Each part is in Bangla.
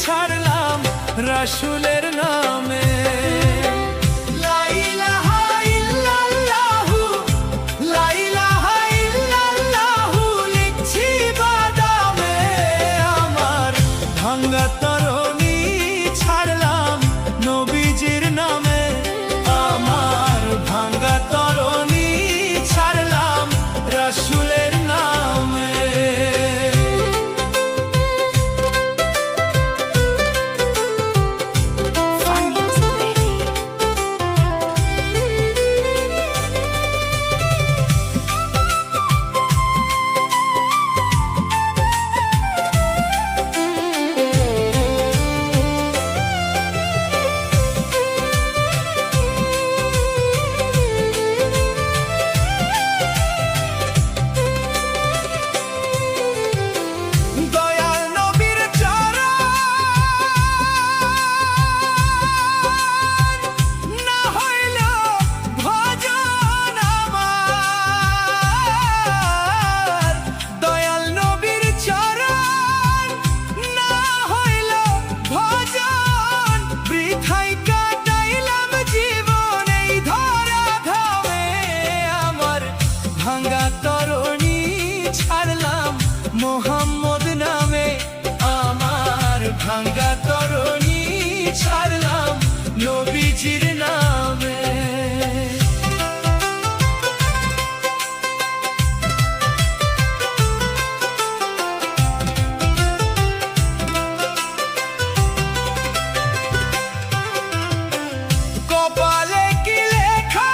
ছাড়লাম রাসূলের নামে। লা ইলাহা ইল্লাল্লাহু, লা ইলাহা ইল্লাল্লাহু লিখছি বাদামে। আমার ভাঙা তরণী ছাড়লাম নবীজির নামে। আমার ভাঙা তরণী ছাড়লাম রাসূলের নামে। ভাঙা তরণী ছাড়লাম মোহাম্মদ নামে। আমার ভাঙা তরণী ছাড়লাম নবীজির নামে। কপালে কি লেখা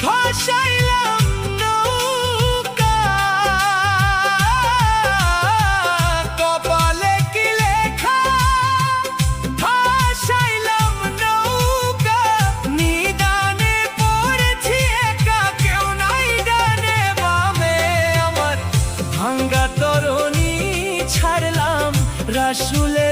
ভাসাইলাম নৌকা। কপালে কি লেখা ভাসাইলাম নৌকা। নিদানে পড়েছি একা, কেউ নাই ডানে বামে। আমার ভাঙা তরণী ছাড়লাম রাসূলের